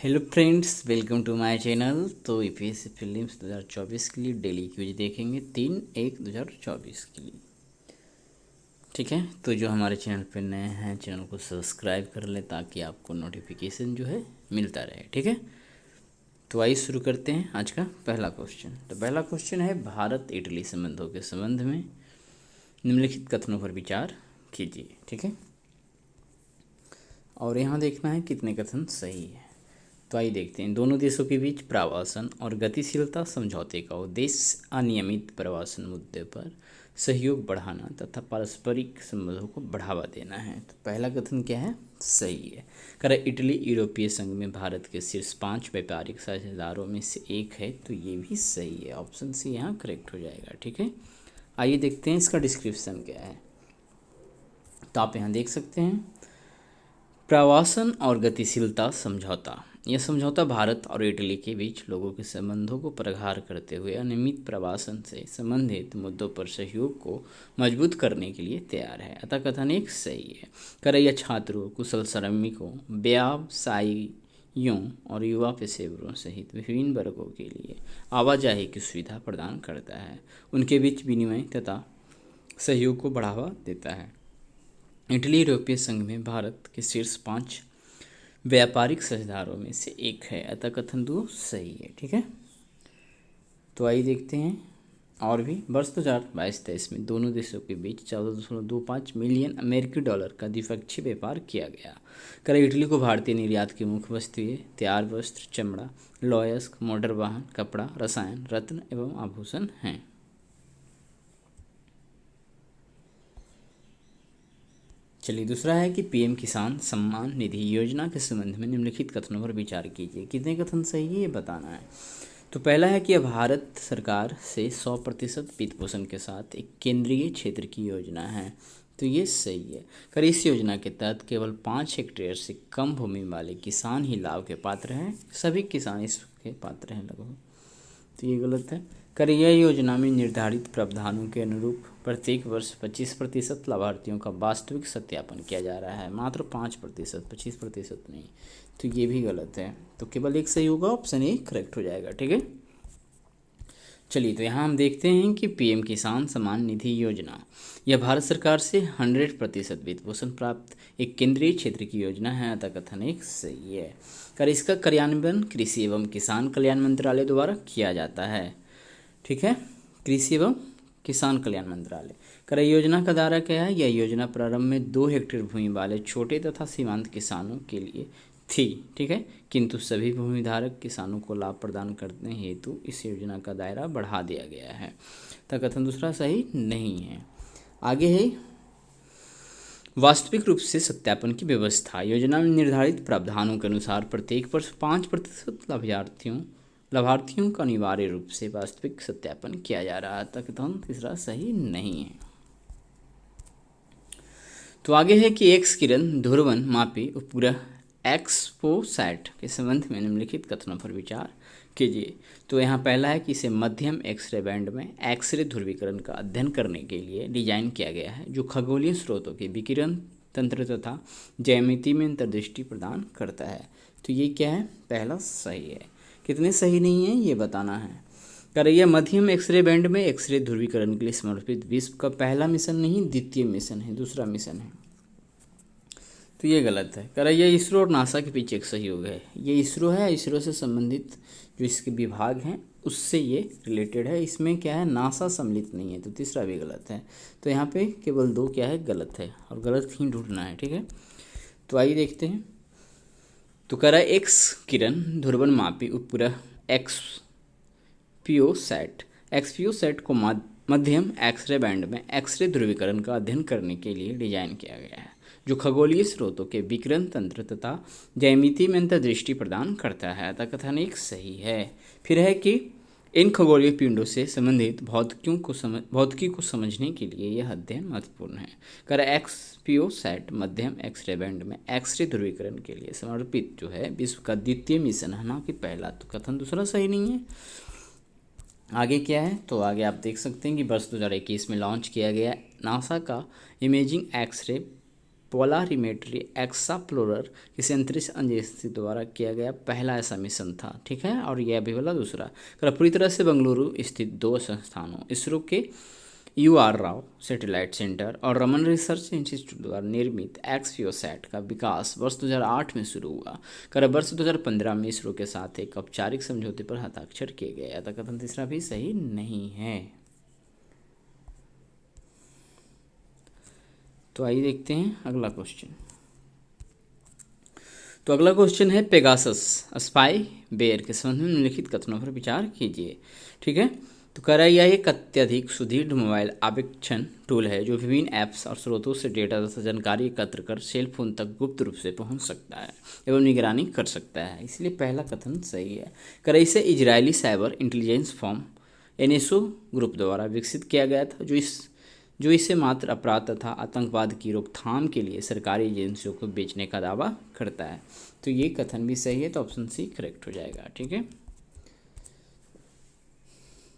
Hello friends, welcome to my channel. तो UPSC prelims 2024 के लिए डेली क्विज देखेंगे 3/1/2024 के लिए। ठीक है, तो जो हमारे चैनल पर नए हैं चैनल को सब्सक्राइब कर लें ताकि आपको नोटिफिकेशन जो है मिलता रहे। ठीक है, तो आइए शुरू करते हैं आज का पहला क्वेश्चन। तो पहला क्वेश्चन है, भारत इटली संबंधों के संबंध में निम्नलिखित कथनों पर विचार कीजिए। ठीक है, और यहाँ देखना है कितने कथन सही है। तो आइए देखते हैं। दोनों देशों के बीच प्रवासन और गतिशीलता समझौते का उद्देश्य अनियमित प्रवासन मुद्दे पर सहयोग बढ़ाना तथा पारस्परिक संबंधों को बढ़ावा देना है। तो पहला कथन क्या है? सही है। कर इटली यूरोपीय संघ में भारत के शीर्ष 5 व्यापारिक साझेदारों में से एक है, तो ये भी सही है। ऑप्शन सी यहाँ करेक्ट हो जाएगा। ठीक है, आइए देखते हैं इसका डिस्क्रिप्शन क्या है। तो आप यहाँ देख सकते हैं, प्रवासन और गतिशीलता समझौता। यह समझौता भारत और इटली के बीच लोगों के संबंधों को प्रगाढ़ करते हुए अनियमित प्रवासन से संबंधित मुद्दों पर सहयोग को मजबूत करने के लिए तैयार है। अतः कथन एक सही है। करैया छात्रों, कुशल श्रमिकों, व्यवसायियों और युवा पेशेवरों सहित विभिन्न वर्गों के लिए आवाजाही की सुविधा प्रदान करता है, उनके बीच विनिमय तथा सहयोग को बढ़ावा देता है। इटली यूरोपीय संघ में भारत के शीर्ष 5 व्यापारिक साझेदारों में से एक है। अतः कथन 2 सही है। ठीक है, तो आइए देखते हैं और भी। वर्ष 2022-23 में दोनों देशों के बीच 14.25 मिलियन अमेरिकी डॉलर का द्विपक्षीय व्यापार किया गया। कर इटली को भारतीय निर्यात की मुख्य वस्तुएं तैयार वस्त्र, चमड़ा, लॉयस्क, मोटर वाहन, कपड़ा, रसायन, रत्न एवं आभूषण हैं। चलिए, दूसरा है कि पीएम किसान सम्मान निधि योजना के संबंध में निम्नलिखित कथनों पर विचार कीजिए। कितने कथन सही है ये बताना है। तो पहला है कि यह भारत सरकार से 100% वित्त पोषण के साथ एक केंद्रीय क्षेत्र की योजना है, तो ये सही है। कर इस योजना के तहत केवल 5 हेक्टेयर से कम भूमि वाले किसान ही लाभ के पात्र हैं, सभी किसान इसके पात्र हैं लगभग, तो ये गलत है। कर यह योजना में निर्धारित प्रावधानों के अनुरूप प्रत्येक वर्ष 25% लाभार्थियों का वास्तविक सत्यापन किया जा रहा है, मात्र 5%, 25% नहीं, तो ये भी गलत है। तो केवल एक सही होगा, ऑप्शन ए करेक्ट हो जाएगा। ठीक है, चलिए, तो यहाँ हम देखते हैं कि पीएम किसान सम्मान निधि योजना यह भारत सरकार से 100% वित्त पोषण प्राप्त एक केंद्रीय क्षेत्र की योजना है। अतः कथन एक सही है। कर इसका कार्यान्वयन कृषि एवं किसान कल्याण मंत्रालय द्वारा किया जाता है। ठीक है, कृषि एवं किसान कल्याण मंत्रालय। कर योजना का दायरा क्या है? यह योजना प्रारंभ में 2 हेक्टेयर भूमि वाले छोटे तथा सीमांत किसानों के लिए थी। ठीक है, किंतु सभी भूमिधारक किसानों को लाभ प्रदान करने हेतु इस योजना का दायरा बढ़ा दिया गया है। तो कथन दूसरा सही नहीं है। आगे है वास्तविक रूप से सत्यापन की व्यवस्था। योजना में निर्धारित प्रावधानों के अनुसार प्रत्येक वर्ष 5% लाभार्थियों का अनिवार्य रूप से वास्तविक सत्यापन किया जा रहा है। तक कथन तीसरा सही नहीं है। तो आगे है कि एक्स किरण ध्रुवन मापी उपग्रह एक्सपोसैट के संबंध में निम्नलिखित कथनों पर विचार कीजिए। तो यहाँ पहला है कि इसे मध्यम एक्सरे बैंड में एक्सरे ध्रुवीकरण का अध्ययन करने के लिए डिजाइन किया गया है, जो खगोलीय स्रोतों के विकिरण तंत्र तथा ज्यामिति में अंतर्दृष्टि प्रदान करता है। तो ये क्या है? पहला सही है। कितने सही नहीं है ये बताना है। कर यह मध्यम एक्सरे बैंड में एक्सरे ध्रुवीकरण के लिए समर्पित विश्व का पहला मिशन नहीं, द्वितीय मिशन है, दूसरा मिशन है, तो ये गलत है। कर यह इसरो और नासा के पीछे एक सहयोग है। ये इसरो है, इसरो से संबंधित जो इसके विभाग हैं उससे ये रिलेटेड है। इसमें क्या है? नासा सम्मिलित नहीं है, तो तीसरा भी गलत है। तो यहाँ पे केवल 2 क्या है? गलत है, और गलत ही ढूंढना है। ठीक है, तो आइए देखते हैं। तो करा एक्स किरण ध्रुवन मापी उपग्रह एक्सपीओसैट को मध्यम एक्सरे बैंड में एक्सरे ध्रुवीकरण का अध्ययन करने के लिए डिजाइन किया गया है, जो खगोलीय स्रोतों के विकिरण तंत्र तथा ज्यामिति में अंतर्दृष्टि प्रदान करता है। अतः कथन एक सही है। फिर है कि इन खगोलीय पिंडों से संबंधित भौतिकी को समझने के लिए यह अध्ययन महत्वपूर्ण है। कर एक्सपीओसैट मध्यम एक्सरे बैंड में एक्सरे ध्रुवीकरण के लिए समर्पित जो है विश्व का द्वितीय मिशन है, ना कि पहला। तो कथन दूसरा सही नहीं है। आगे क्या है? तो आगे आप देख सकते हैं कि वर्ष 2021 में लॉन्च किया गया नासा का इमेजिंग एक्सरे पोलारिमेट्री एक्साप्लोरर किसी अंतरिक्ष एजेंसी द्वारा किया गया पहला ऐसा मिशन था। ठीक है, और यह भी वाला दूसरा। पूरी तरह से बेंगलुरु स्थित दो संस्थानों इसरो के UR राव सैटेलाइट सेंटर और रमन रिसर्च इंस्टीट्यूट द्वारा निर्मित एक्सफियोसैट का विकास वर्ष 2008 में शुरू हुआ। वर्ष 2015 में इसरो के साथ एक औपचारिक समझौते पर हस्ताक्षर किए गए। अतः कथन तीसरा भी सही नहीं है। तो आइए देखते हैं अगला क्वेश्चन। तो अगला क्वेश्चन है पेगासस स्पाई बेयर के संबंध में निम्नलिखित कथनों पर विचार कीजिए। ठीक है, तो कह रहा है यह एक अत्यधिक सुदृढ़ मोबाइल आवेक्षण टूल है जो विभिन्न ऐप्स और स्रोतों से डेटा तथा जानकारी एकत्र कर सेल फोन तक गुप्त रूप से पहुंच सकता है एवं निगरानी कर सकता है। इसलिए पहला कथन सही है। कह रहा इसे Israeli cyber intelligence firm NSO group द्वारा विकसित किया गया था जो इसे मात्र अपराध तथा आतंकवाद की रोकथाम के लिए सरकारी एजेंसियों को बेचने का दावा करता है। तो ये कथन भी सही है, तो ऑप्शन सी करेक्ट हो जाएगा। ठीक है,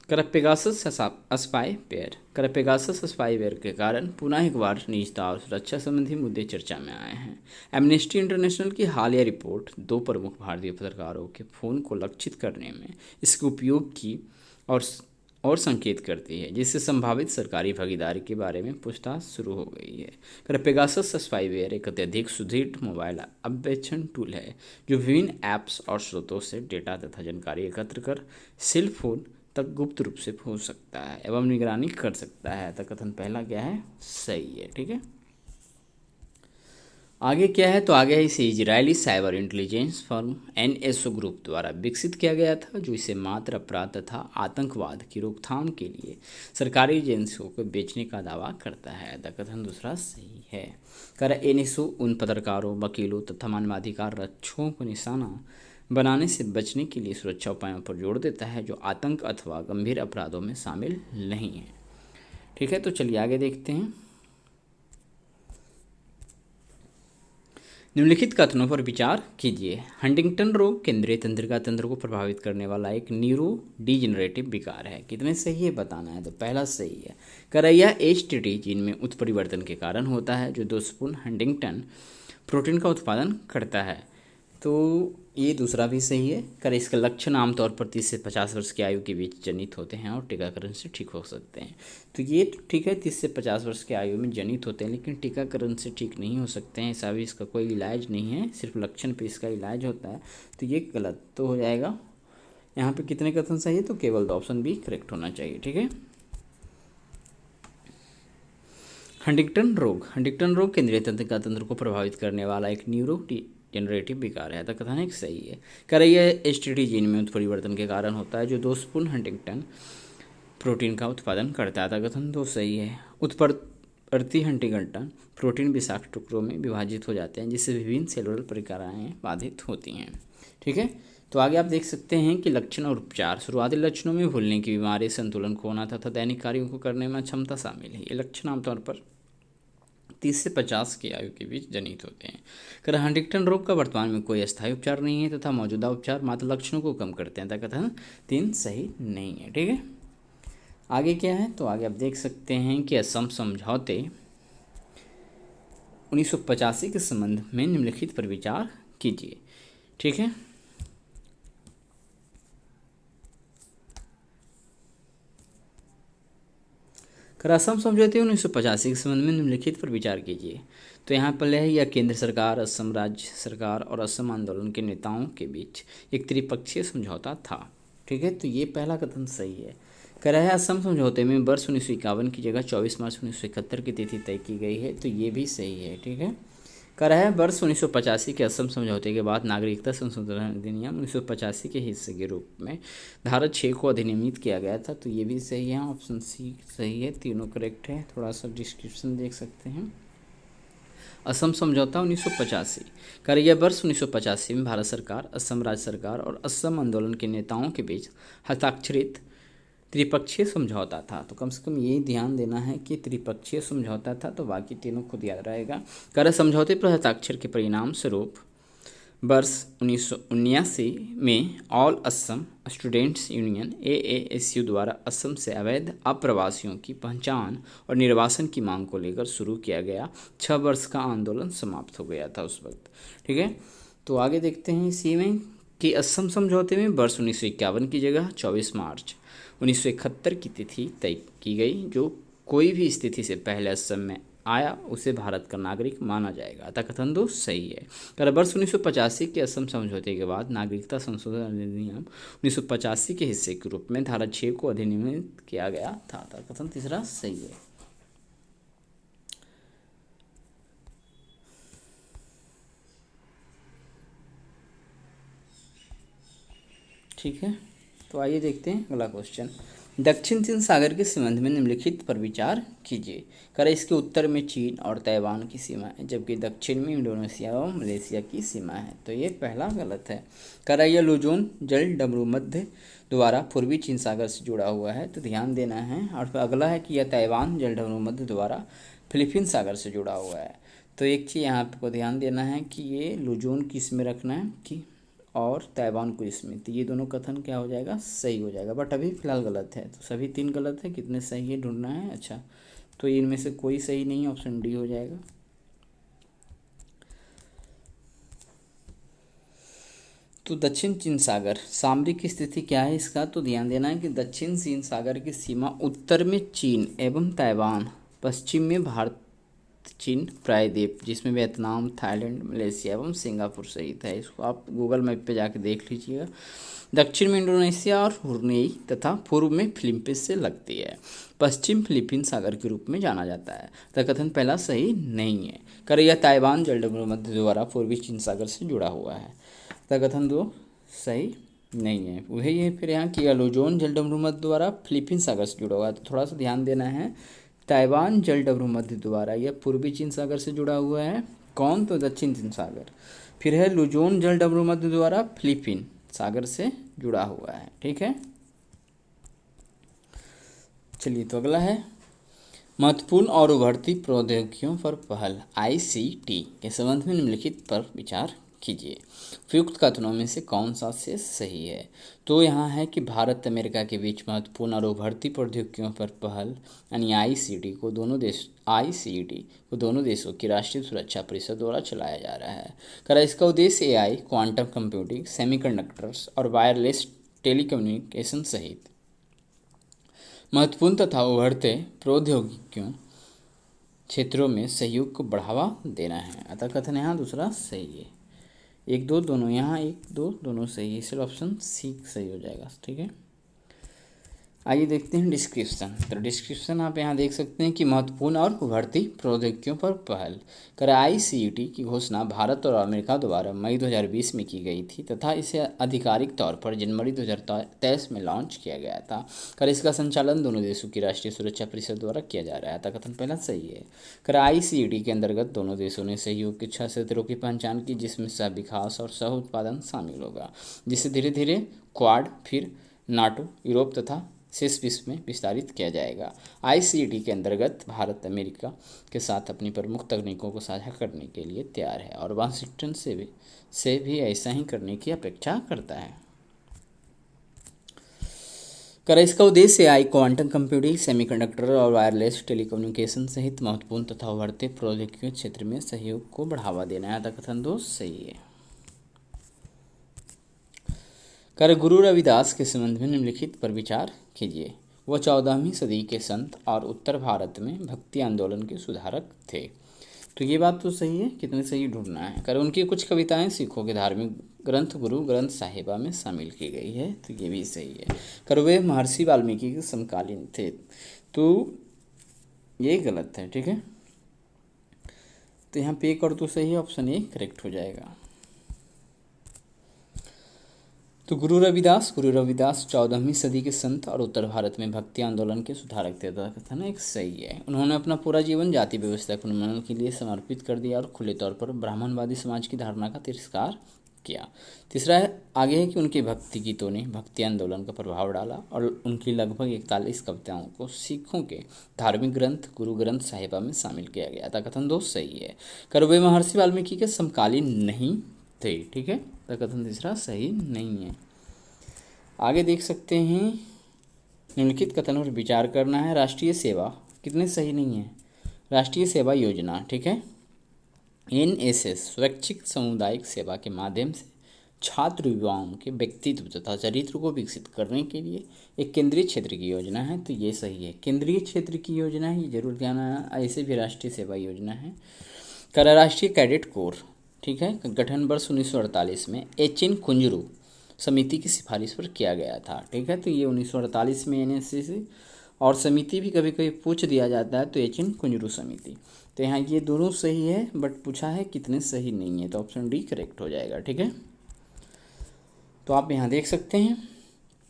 पेगासस स्पाईवेयर के कारण पुनः एक बार निजता और सुरक्षा संबंधी मुद्दे चर्चा में आए हैं। एमनेस्टी इंटरनेशनल की हालिया रिपोर्ट दो प्रमुख भारतीय पत्रकारों के फ़ोन को लक्षित करने में इसके उपयोग की और संकेत करती है, जिससे संभावित सरकारी भागीदारी के बारे में पूछताछ शुरू हो गई है। पेगासस स्पाईवेयर एक अत्यधिक सुदृढ़ मोबाइल अवेक्षण टूल है जो विभिन्न ऐप्स और स्रोतों से डेटा तथा जानकारी एकत्र कर सेल फोन तक गुप्त रूप से पहुंच सकता है एवं निगरानी कर सकता है। तो कथन पहला क्या है, सही है। ठीक है, आगे क्या है, तो आगे है इसे Israeli cyber intelligence firm NSO group द्वारा विकसित किया गया था जो इसे मात्र अपराध तथा आतंकवाद की रोकथाम के लिए सरकारी एजेंसियों को बेचने का दावा करता है। तो कथन दूसरा सही है। NSO उन पत्रकारों, वकीलों तथा मानवाधिकार रक्षकों को निशाना बनाने से बचने के लिए सुरक्षा उपायों पर जोर देता है जो आतंक अथवा गंभीर अपराधों में शामिल नहीं है। ठीक है, तो चलिए आगे देखते हैं। निम्नलिखित कथनों पर विचार कीजिए। हंटिंगटन रोग केंद्रीय तंत्रिका तंत्र को प्रभावित करने वाला एक न्यूरो डिजेनरेटिव विकार है। कितने सही है बताना है, तो पहला सही है। यह HTT जीन में उत्परिवर्तन के कारण होता है जो दोषपूर्ण हंटिंगटन प्रोटीन का उत्पादन करता है। तो ये दूसरा भी सही है। इसके लक्षण आमतौर पर 30 से 50 वर्ष की आयु के बीच जनित होते हैं और टीकाकरण से ठीक हो सकते हैं। तो ये ठीक है, 30 से 50 वर्ष की आयु में जनित होते हैं लेकिन टीकाकरण से ठीक नहीं हो सकते हैं। ऐसा भी इसका कोई इलाज नहीं है, सिर्फ लक्षण पे इसका इलाज होता है। तो ये गलत तो हो जाएगा। यहाँ पे कितने कथन सही है, तो केवल ऑप्शन बी करेक्ट होना चाहिए। ठीक है, हंटिंगटन रोग केंद्रीय तंत्रिका तंत्र को प्रभावित करने वाला एक न्यूरो जनरेटिव विकार है। तो कथन एक सही है। यह HTT जीन में उत्परिवर्तन के कारण होता है जो दोषपूर्ण हंटिंगटन प्रोटीन का उत्पादन करता है। तो कथन दो सही है। उत्परिवर्ती हंटिंगटन प्रोटीन विषाक्त टुकड़ों में विभाजित हो जाते हैं जिससे विभिन्न सेलुलर प्रक्रियाएं बाधित होती हैं। ठीक है, तो आगे आप देख सकते हैं कि लक्षण और उपचार। शुरुआती लक्षणों में भूलने की बीमारी, संतुलन खोना तथा दैनिक कार्यों को करने में अक्षमता शामिल है। ये लक्षण आमतौर पर 30 से 50 की आयु के बीच जनित होते हैं। हंटिंगटन रोग का वर्तमान में कोई अस्थायी उपचार नहीं है तथा मौजूदा उपचार मात्र लक्षणों को कम करते हैं। कथन 3 सही नहीं है। ठीक है, आगे क्या है, तो आगे आप देख सकते हैं कि असम समझौते 1985 के संबंध में निम्नलिखित पर विचार कीजिए। ठीक है, असम समझौते 1985 के संबंध में निम्नलिखित पर विचार कीजिए। तो यहाँ पर है यह केंद्र सरकार, असम राज्य सरकार और असम आंदोलन के नेताओं के बीच एक त्रिपक्षीय समझौता था। ठीक है, तो ये पहला कथन सही है। असम समझौते में वर्ष 1951 की जगह 24 मार्च 1971 की तिथि तय की गई है। तो ये भी सही है। ठीक है, वर्ष 1985 के असम समझौते के बाद नागरिकता संशोधन अधिनियम 1985 के हिस्से के रूप में धारा 6 को अधिनियमित किया गया था। तो ये भी सही है, ऑप्शन सी सही है, तीनों करेक्ट है। थोड़ा सा डिस्क्रिप्शन देख सकते हैं। असम समझौता 1985 यह वर्ष 1985 में भारत सरकार, असम राज्य सरकार और असम आंदोलन के नेताओं के बीच हस्ताक्षरित त्रिपक्षीय समझौता था। तो कम से कम ये ध्यान देना है कि त्रिपक्षीय समझौता था, तो बाकी तीनों खुद याद रहेगा। समझौते पर हस्ताक्षर के परिणाम स्वरूप वर्ष 1979 में all Assam students union ASU द्वारा असम से अवैध अप्रवासियों की पहचान और निर्वासन की मांग को लेकर शुरू किया गया 6 वर्ष का आंदोलन समाप्त हो गया था उस वक्त। ठीक है, तो आगे देखते हैं इसी में कि असम समझौते में वर्ष 1951 की जगह 24 मार्च 1971 की तिथि तय की गई। जो कोई भी स्थिति से पहले असम में आया उसे भारत का नागरिक माना जाएगा। अतः कथन 2 सही है। कर वर्ष 1985 के असम समझौते के बाद नागरिकता संशोधन अधिनियम 1985 के हिस्से के रूप में धारा 6 को अधिनियमित किया गया था। अतः कथन तीसरा सही है। ठीक है, तो आइए देखते हैं अगला क्वेश्चन। दक्षिण चीन सागर के संबंध में निम्नलिखित पर विचार कीजिए। कर इसके उत्तर में चीन और ताइवान की सीमा है, जबकि दक्षिण में इंडोनेशिया और मलेशिया की सीमा है। तो ये पहला गलत है। कर यह लुजोन जल डमरू मध्य द्वारा पूर्वी चीन सागर से जुड़ा हुआ है, तो ध्यान देना है। और फिर अगला है कि यह ताइवान जल डमरू मध्य द्वारा फिलीपीन सागर से जुड़ा हुआ है। तो एक चीज़ यहाँ पे को ध्यान देना है कि ये लुजोन किस में रखना है कि और ताइवान को इसमें, तो ये दोनों कथन क्या हो जाएगा, सही हो जाएगा। बट अभी फिलहाल गलत है, तो सभी 3 गलत है। कितने सही है ढूंढना है। अच्छा, तो इनमें से कोई सही नहीं, ऑप्शन डी हो जाएगा। तो दक्षिण चीन सागर सामरिक स्थिति क्या है इसका, तो ध्यान देना है कि दक्षिण चीन सागर की सीमा उत्तर में चीन एवं ताइवान, पश्चिम में भारत चीन प्रायद्वीप जिसमें वियतनाम, थाईलैंड, मलेशिया एवं सिंगापुर सहित है। इसको आप गूगल मैप पे जाके देख लीजिएगा। दक्षिण में इंडोनेशिया और ब्रुनेई तथा पूर्व में फिलीपींस से लगती है। पश्चिम फिलीपीन सागर के रूप में जाना जाता है। तो कथन पहला सही नहीं है। कर यह ताइवान जलडमरू मध्य द्वारा पूर्वी चीन सागर से जुड़ा हुआ है। तो कथन 2 सही नहीं है। वही है फिर यहाँ कि लुजोन जलडमरू मध्य द्वारा फिलीपीन सागर से जुड़ा हुआ है। तो थोड़ा सा ध्यान देना है। ताइवान जल डमरू मध्य द्वारा यह पूर्वी चीन सागर से जुड़ा हुआ है। कौन, तो दक्षिण चीन सागर। फिर है लुजोन जल डमरू मध्य द्वारा फिलीपीन सागर से जुड़ा हुआ है। ठीक है, चलिए तो अगला है महत्वपूर्ण और उभरती प्रौद्योगिकियों पर पहल आईसीटी के संबंध में निम्नलिखित पर विचार कीजिए। उपयुक्त कथनों में से कौन सा से सही है। तो यहाँ है कि भारत अमेरिका के बीच महत्वपूर्ण और उभरती प्रौद्योगिकियों पर पहल यानी आईसीटी को दोनों देशों की राष्ट्रीय सुरक्षा परिषद द्वारा चलाया जा रहा है। कर इसका उद्देश्य एआई, क्वांटम कंप्यूटिंग, सेमीकंडक्टर्स और वायरलेस टेलीकम्युनिकेशन सहित महत्वपूर्ण तथा उभरते प्रौद्योगिकियों क्षेत्रों में सहयोग को बढ़ावा देना है। अतः कथन यहाँ दूसरा सही है। 1 2 दोनों, यहाँ 1 2 दोनों सही है, इसलिए ऑप्शन सी सही हो जाएगा। ठीक है, आइए देखते हैं डिस्क्रिप्शन। तो डिस्क्रिप्शन आप यहाँ देख सकते हैं कि महत्वपूर्ण और उभरती प्रौद्योगिकियों पर पहल कर आईसीटी की घोषणा भारत और अमेरिका द्वारा मई 2020 में की गई थी तथा इसे आधिकारिक तौर पर जनवरी 2023 में लॉन्च किया गया था। कर इसका संचालन दोनों देशों की राष्ट्रीय सुरक्षा परिषद द्वारा किया जा रहा था। कथन पहला सही है। कर आईसीटी के अंतर्गत दोनों देशों ने सहयोग के 6 क्षेत्रों की पहचान की, जिसमें सह विकास और सह उत्पादन शामिल होगा, जिससे धीरे धीरे क्वाड, फिर नाटो, यूरोप तथा शेष विश्व में विस्तारित किया जाएगा। आईसीटी के अंतर्गत भारत अमेरिका के साथ अपनी प्रमुख तकनीकों को साझा करने के लिए तैयार है और वाशिंगटन से भी ऐसा ही करने की अपेक्षा करता है। कर इसका उद्देश्य एआई, क्वांटम कंप्यूटिंग, सेमीकंडक्टर और वायरलेस टेलीकम्युनिकेशन सहित महत्वपूर्ण तथा उभरते प्रौद्योगिकी क्षेत्र में सहयोग को बढ़ावा देना है। कथन 2 सही है। कर गुरु रविदास के संबंध में निम्नलिखित पर विचार कीजिए। वह 14वीं सदी के संत और उत्तर भारत में भक्ति आंदोलन के सुधारक थे। तो ये बात तो सही है। कितने सही ढूंढना है। कर उनकी कुछ कविताएं सिखों के धार्मिक ग्रंथ गुरु ग्रंथ साहिबा में शामिल की गई है, तो ये भी सही है। कर वे महर्षि वाल्मीकि के समकालीन थे, तो ये गलत है। ठीक है, तो यहाँ पे एक और तो सही है, ऑप्शन ए करेक्ट हो जाएगा। तो गुरु रविदास 14वीं सदी के संत और उत्तर भारत में भक्ति आंदोलन के सुधारक थे। कथन एक सही है। उन्होंने अपना पूरा जीवन जाति व्यवस्था के उन्मूलन के लिए समर्पित कर दिया और खुले तौर पर ब्राह्मणवादी समाज की धारणा का तिरस्कार किया। तीसरा है आगे है कि उनके भक्ति गीतों ने भक्ति आंदोलन का प्रभाव डाला और उनकी लगभग 41 कविताओं को सिखों के धार्मिक ग्रंथ गुरु ग्रंथ साहिबा में शामिल किया गया था। कथन 2 सही है। कर वे महर्षि वाल्मीकि के समकालीन नहीं थे। ठीक है, तो कथन तीसरा सही नहीं है। आगे देख सकते हैं, निम्नलिखित कथनों पर विचार करना है। राष्ट्रीय सेवा कितने सही नहीं है। राष्ट्रीय सेवा योजना, ठीक है, एनएसएस स्वैच्छिक सामुदायिक सेवा के माध्यम से छात्र युवाओं के व्यक्तित्व तथा चरित्र को विकसित करने के लिए एक केंद्रीय क्षेत्र की योजना है, तो ये सही है। केंद्रीय क्षेत्र की योजना है, ये जरूर ध्यान आना। ऐसे भी राष्ट्रीय सेवा योजना है। राष्ट्रीय कैडेट कोर, ठीक है, गठन वर्ष 1948 में एच.एन. कुंजरू समिति की सिफारिश पर किया गया था। ठीक है, तो ये 1948 में एनएसएस और समिति भी कभी कभी पूछ दिया जाता है, तो एच.एन. कुंजरू समिति। तो यहाँ ये दोनों सही है, बट पूछा है कितने सही नहीं है, तो ऑप्शन डी करेक्ट हो जाएगा। ठीक है, तो आप यहाँ देख सकते हैं,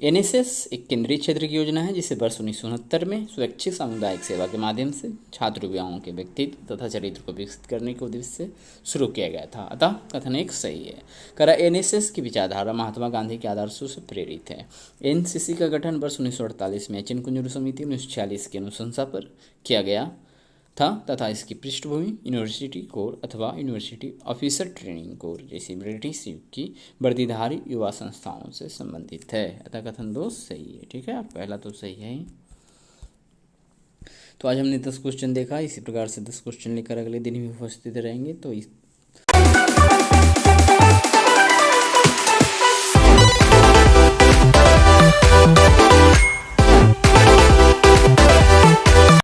एनएसएस एक केंद्रीय क्षेत्र की योजना है जिसे वर्ष 1969 में स्वैच्छिक सामुदायिक सेवा के माध्यम से छात्र युवाओं के व्यक्तित्व तथा चरित्र को विकसित करने के उद्देश्य से शुरू किया गया था। अतः कथन एक सही है। एनएसएस की विचारधारा महात्मा गांधी के आदर्शों से प्रेरित है। एनसीसी का गठन वर्ष 1948 में एच.एन. कुंजरू समिति 1946 की अनुशंसा पर किया गया था तथा इसकी पृष्ठभूमि यूनिवर्सिटी कोर अथवा यूनिवर्सिटी ऑफिसर ट्रेनिंग कोर जैसी ब्रिटिश युग की वर्दीधारी युवा संस्थाओं से संबंधित है। अतः कथन 2 सही है। ठीक है, पहला तो सही है ही। तो आज हमने 10 क्वेश्चन देखा। इसी प्रकार से 10 क्वेश्चन लेकर अगले दिन भी उपस्थित रहेंगे। तो इस